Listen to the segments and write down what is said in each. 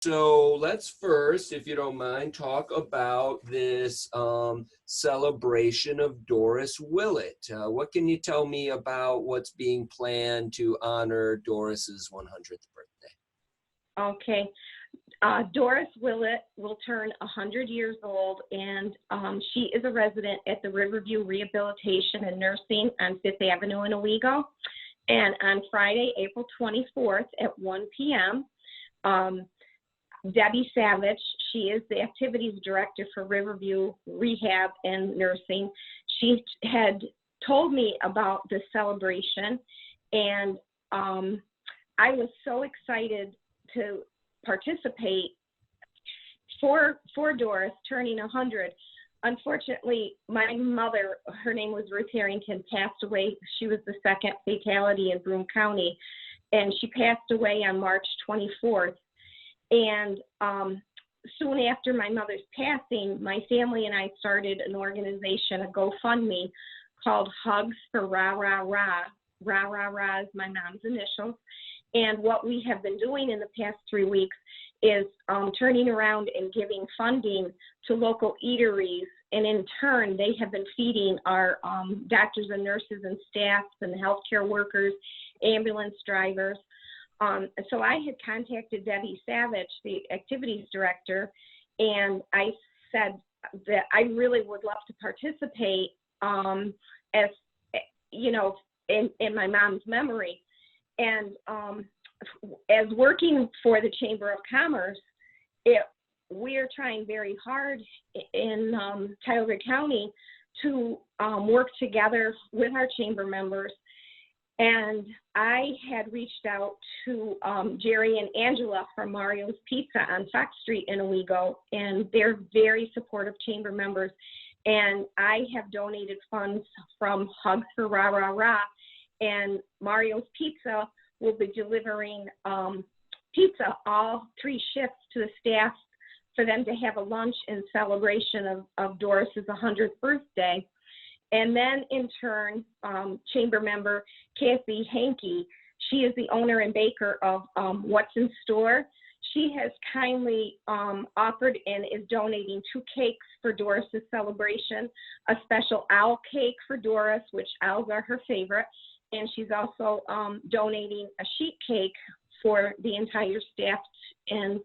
So let's first, if you don't mind, talk about this celebration of Doris Willett. What can you tell me about what's being planned to honor Doris's 100th birthday? Okay. Doris Willett will turn 100 years old, and she is a resident at the Riverview Rehabilitation and Nursing on 5th Avenue in Owego. And on Friday, April 24th at 1 p.m., Debbie Savage, she is the activities director for Riverview Rehab and Nursing. She had told me about this celebration, and I was so excited to participate for Doris turning 100. Unfortunately, my mother, her name was Ruth Harrington, passed away. She was the second fatality in Broome County, and she passed away on March 24th. And soon after my mother's passing, my family and I started an organization, a GoFundMe, called Hugs for RAH RAH RAH. RAH RAH RAH is my mom's initials. And what we have been doing in the past 3 weeks is turning around and giving funding to local eateries. And in turn, they have been feeding our doctors and nurses and staff and healthcare workers, ambulance drivers. So I had contacted Debbie Savage, the activities director, and I said that I really would love to participate as, you know, in my mom's memory. And as working for the Chamber of Commerce, we're trying very hard in Tioga County to work together with our chamber members. And I had reached out to Jerry and Angela from Mario's Pizza on Fox Street in Owego, and they're very supportive chamber members. And I have donated funds from Hugs for RAH RAH RAH, and Mario's Pizza will be delivering pizza all 3 shifts to the staff for them to have a lunch in celebration of Doris's 100th birthday. And then in turn, chamber member Kathy Hankey, she is the owner and baker of What's in Store. She has kindly offered and is donating 2 cakes for Doris's celebration, a special owl cake for Doris, which owls are her favorite, and she's also donating a sheet cake for the entire staff in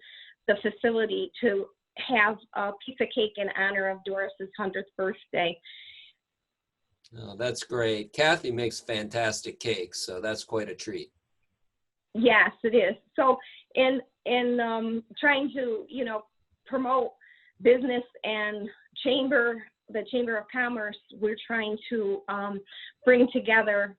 the facility to have a pizza cake in honor of Doris's 100th birthday. Oh, that's great. Kathy makes fantastic cakes, so that's quite a treat. Yes, it is. So in trying to, you know, promote business and the Chamber of Commerce, we're trying to bring together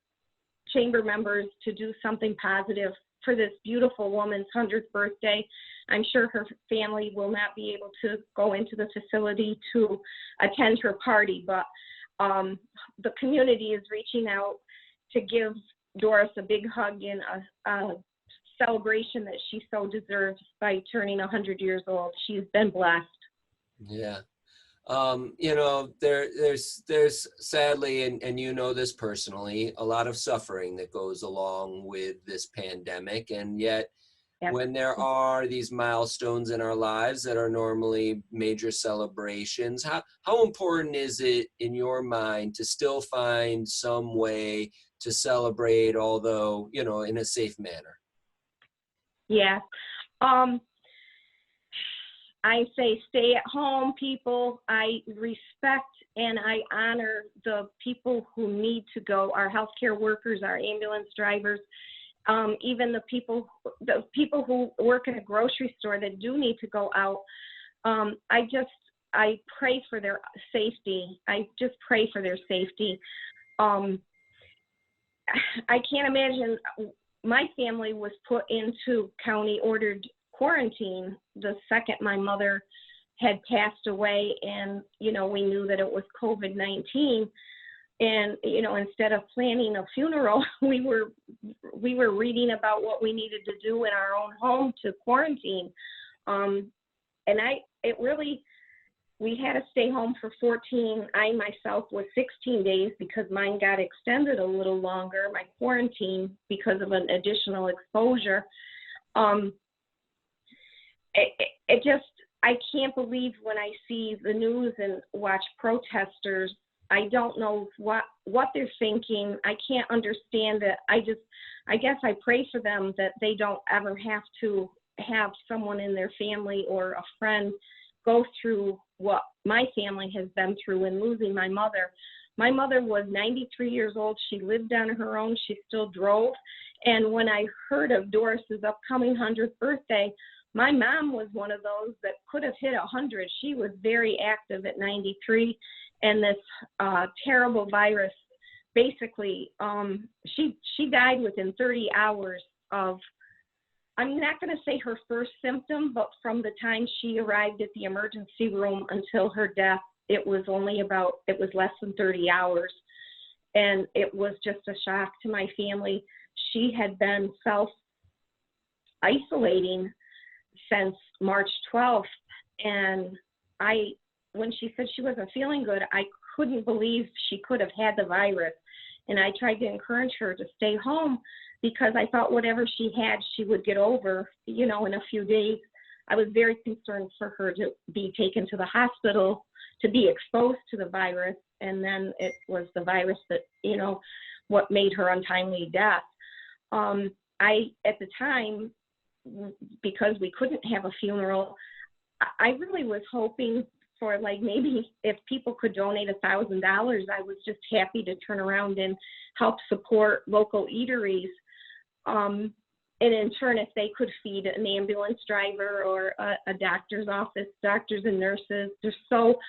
chamber members to do something positive for this beautiful woman's 100th birthday. I'm sure her family will not be able to go into the facility to attend her party, but the community is reaching out to give Doris a big hug and a celebration that she so deserves by turning 100 years old. She's been blessed. Yeah. You know, there's sadly, and you know this personally, a lot of suffering that goes along with this pandemic. And yet, yep, when there are these milestones in our lives that are normally major celebrations, how important is it in your mind to still find some way to celebrate, although, you know, in a safe manner? Yeah. I say stay at home, people. I respect and I honor the people who need to go, our healthcare workers, our ambulance drivers, even the people who work in a grocery store that do need to go out. I pray for their safety. I just pray for their safety. I can't imagine. My family was put into county ordered quarantine the second my mother had passed away, and you know, we knew that it was COVID-19, and you know, instead of planning a funeral, we were reading about what we needed to do in our own home to quarantine. We had to stay home for 14. I myself was 16 days because mine got extended a little longer, my quarantine, because of an additional exposure. I can't believe when I see the news and watch protesters. I don't know what they're thinking. I can't understand it. I guess I pray for them that they don't ever have to have someone in their family or a friend go through what my family has been through in losing my mother. My mother was 93 years old. She lived on her own. She still drove. And when I heard of Doris's upcoming 100th birthday, my mom was one of those that could have hit 100. She was very active at 93. And this terrible virus, basically, she died within 30 hours of, I'm not going to say her first symptom, but from the time she arrived at the emergency room until her death, it was less than 30 hours. And it was just a shock to my family. She had been self-isolating since March 12th. And when she said she wasn't feeling good, I couldn't believe she could have had the virus. And I tried to encourage her to stay home because I thought whatever she had, she would get over, in a few days. I was very concerned for her to be taken to the hospital, to be exposed to the virus. And then it was the virus that, what made her untimely death. At the time, because we couldn't have a funeral, I really was hoping for maybe if people could donate $1,000, I was just happy to turn around and help support local eateries. And in turn, if they could feed an ambulance driver or a doctor's office, doctors and nurses, they're so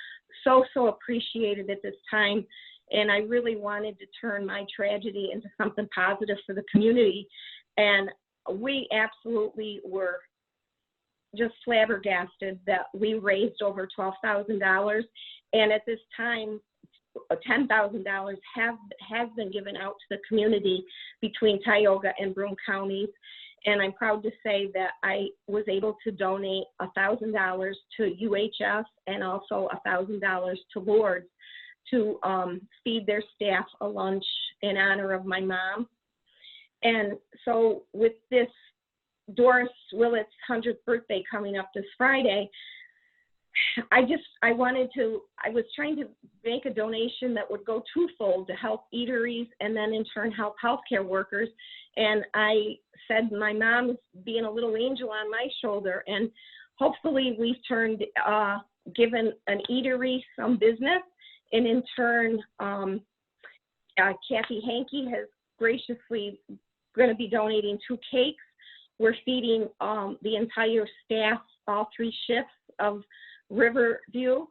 appreciated at this time. And I really wanted to turn my tragedy into something positive for the community. And we absolutely were just flabbergasted that we raised over $12,000. And at this time, $10,000 has been given out to the community between Tioga and Broome counties. And I'm proud to say that I was able to donate $1,000 to UHS and also $1,000 to Lourdes to feed their staff a lunch in honor of my mom. And so with this Doris Willett's 100th birthday coming up this Friday, I was trying to make a donation that would go twofold to help eateries and then in turn help healthcare workers. And I said my mom is being a little angel on my shoulder, and hopefully we've given an eatery some business, and in turn, Kathy Hankey has graciously going to be donating 2 cakes. We're feeding the entire staff all 3 shifts of Riverview.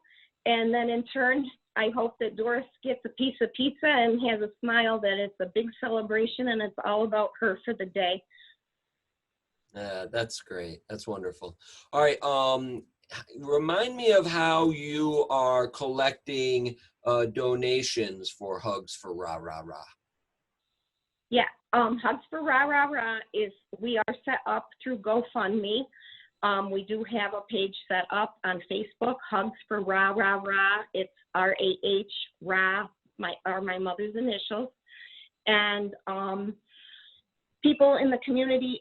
And then in turn, I hope that Doris gets a piece of pizza and has a smile that it's a big celebration and it's all about her for the day. That's great. That's wonderful. All right. Remind me of how you are collecting donations for Hugs for Rah Rah Rah. Yeah. Hugs for Rah Rah Rah we are set up through GoFundMe. We do have a page set up on Facebook, Hugs for Rah Rah Rah. It's RAH RAH, my mother's initials. And people in the community,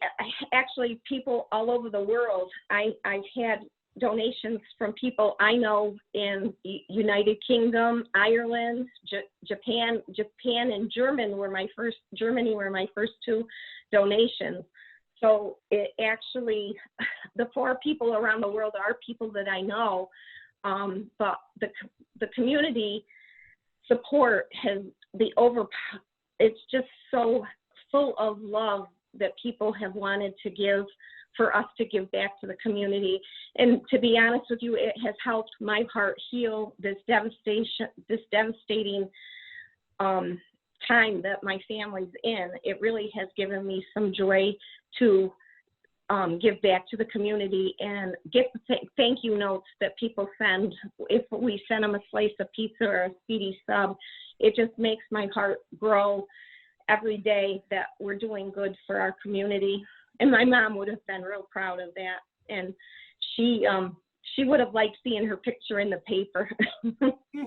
actually people all over the world, I've had donations from people I know in United Kingdom, Ireland, Japan and Germany were my first 2 donations. So it actually, the 4 people around the world are people that I know, but the community support it's just so full of love that people have wanted to give, for us to give back to the community. And to be honest with you, it has helped my heart heal this devastating time that my family's in. It really has given me some joy to give back to the community and get the thank you notes that people send. If we send them a slice of pizza or a speedy sub, it just makes my heart grow every day that we're doing good for our community. And my mom would have been real proud of that. And she would have liked seeing her picture in the paper.